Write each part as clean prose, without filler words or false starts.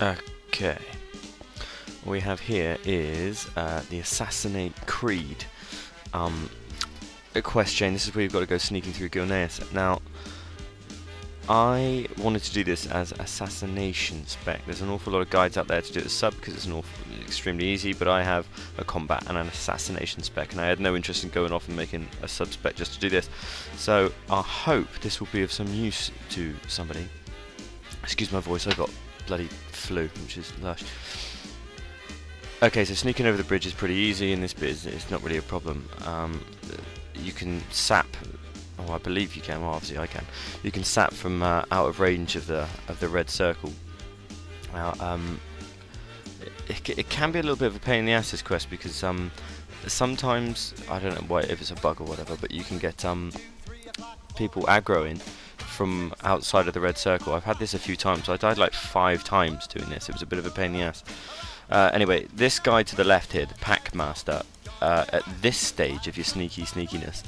Okay. What we have here is the Assassinate Creed quest chain. This is where you've got to go sneaking through Gilneas. Now, I wanted to do this as Assassination Spec. There's an awful lot of guides out there to do it as sub because it's extremely easy, but I have a combat and an Assassination Spec, and I had no interest in going off and making a sub spec just to do this. So I hope this will be of some use to somebody. Excuse my voice, I've got bloody flu, which is lush. Okay, so sneaking over the bridge is pretty easy in this bit. It's not really a problem. You can sap. Oh, I believe you can. Well, obviously I can. You can sap from out of range of the red circle. Now, it can be a little bit of a pain in the ass, this quest, because sometimes, I don't know why, if it's a bug or whatever, but you can get people aggroing from outside of the red circle. I've had this a few times. I died like 5 times doing this. It was a bit of a pain in the ass. Anyway, this guy to the left here, the Pack Master, at this stage of your sneakiness,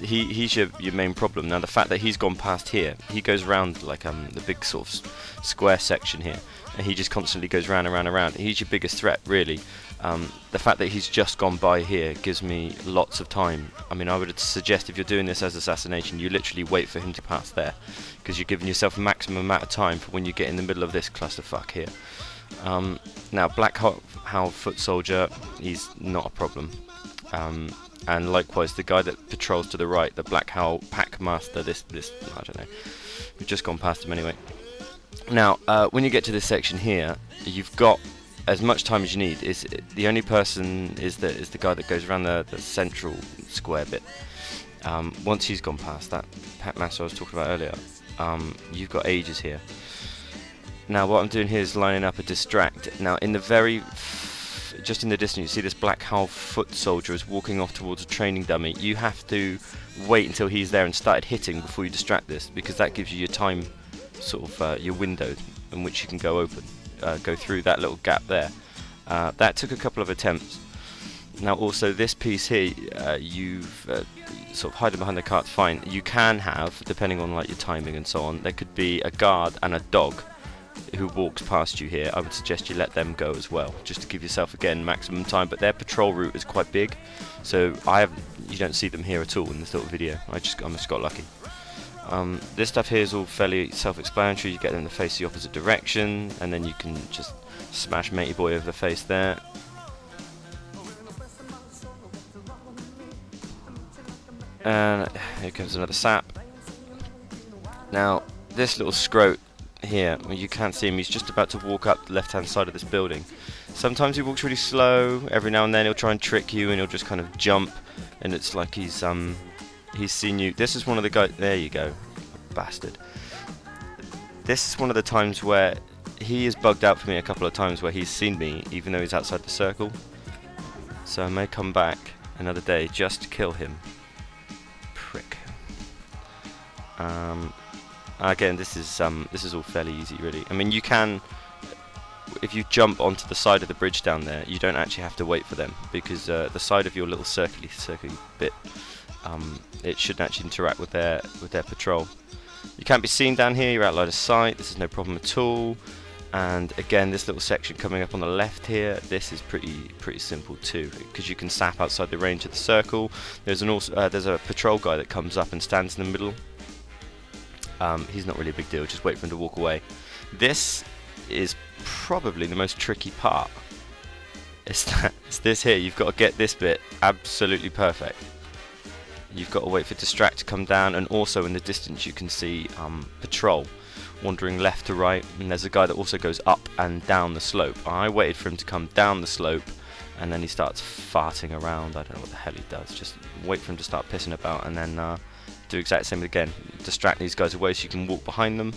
he's your main problem. Now, the fact that he's gone past here, he goes around like the big sort of square section here, and he just constantly goes round and round and round. He's your biggest threat, really. The fact that he's just gone by here gives me lots of time. I mean, I would suggest if you're doing this as assassination, you literally wait for him to pass there, because you're giving yourself a maximum amount of time for when you get in the middle of this clusterfuck here. Now, Black Howl Foot Soldier, he's not a problem. And likewise, the guy that patrols to the right, the Black Howl Pack Master, this I don't know, we've just gone past him anyway. Now, when you get to this section here, you've got as much time as you need. The only person is the guy that goes around the central square bit. Once he's gone past that Pack Master I was talking about earlier, you've got ages here. Now, what I'm doing here is lining up a distract. Now, in the just in the distance, you see this Black Howl Foot Soldier is walking off towards a training dummy. You have to wait until he's there and started hitting before you distract this, because that gives you your time, sort of your window in which you can go through that little gap there. That took a couple of attempts. Now, also this piece here, you've sort of hiding behind the cart's fine. You can have, depending on like your timing and so on, there could be a guard and a dog who walks past you here. I would suggest you let them go as well, just to give yourself again maximum time. But their patrol route is quite big, so you don't see them here at all in this little video. I just got lucky. This stuff here is all fairly self-explanatory. You get them in the face the opposite direction, and then you can just smash Matey Boy over the face there. And here comes another sap. Now, this little scrote here, well, you can't see him, he's just about to walk up the left hand side of this building. Sometimes he walks really slow, every now and then he'll try and trick you and he'll just kind of jump, and it's like he's seen you. This is one of the guys, there you go, bastard. This is one of the times where he has bugged out for me a couple of times, where he's seen me even though he's outside the circle. So I may come back another day just to kill him. Prick. Again, this is all fairly easy, really. I mean, you can, if you jump onto the side of the bridge down there, you don't actually have to wait for them, because the side of your little circular bit, it shouldn't actually interact with their patrol. You can't be seen down here. You're out of sight. This is no problem at all. And again, this little section coming up on the left here, this is pretty simple too, because you can sap outside the range of the circle. There's a patrol guy that comes up and stands in the middle. He's not really a big deal, just wait for him to walk away. This is probably the most tricky part. It's this here, you've got to get this bit absolutely perfect. You've got to wait for distract to come down, and also in the distance you can see patrol wandering left to right, and there's a guy that also goes up and down the slope. I waited for him to come down the slope, and then he starts farting around. I don't know what the hell he does, just wait for him to start pissing about, and then do exactly the same again. Distract these guys away so you can walk behind them.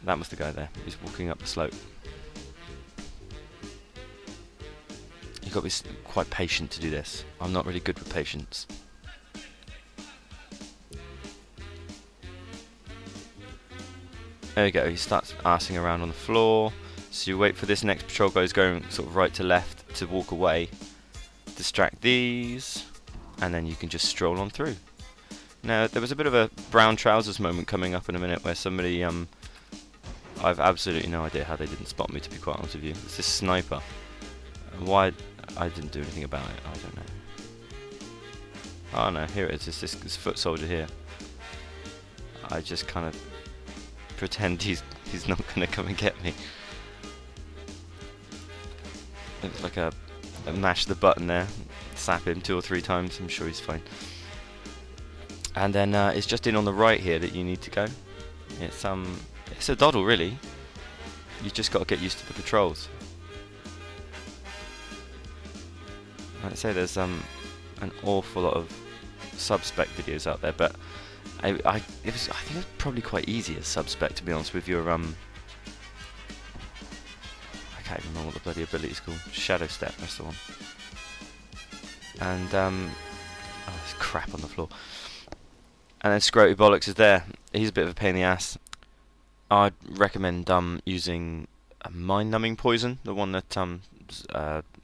That was the guy there. He's walking up the slope. You've got to be quite patient to do this. I'm not really good with patience. There you go, he starts arsing around on the floor. So you wait for this next patrol guy who's going sort of right to left to walk away. Distract these, and then you can just stroll on through. Now, there was a bit of a brown trousers moment coming up in a minute where somebody, I've absolutely no idea how they didn't spot me, to be quite honest with you. It's this sniper. Why I didn't do anything about it, I don't know. Oh no, here it is, it's this foot soldier here. I just kind of pretend he's not going to come and get me. Looks like a mash the button there, slap him 2 or 3 times, I'm sure he's fine. And then it's just in on the right here that you need to go. It's a doddle really. You've just got to get used to the patrols. Like I say, there's an awful lot of sub-spec videos out there, but I think it was probably quite easy as sub-spec, to be honest with your I can't even remember what the bloody ability is called. Shadow Step, that's the one. And oh, there's crap on the floor. And then Scroty Bollocks is there. He's a bit of a pain in the ass. I'd recommend using a mind-numbing poison, the one that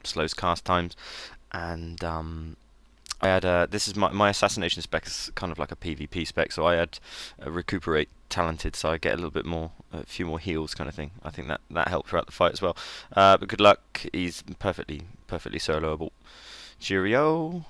slows cast times. And I had this is my assassination spec is kind of like a PvP spec, so I had recuperate talented, so I get a little bit more, a few more heals kind of thing. I think that helped throughout the fight as well. But good luck. He's perfectly soloable. Cheerio.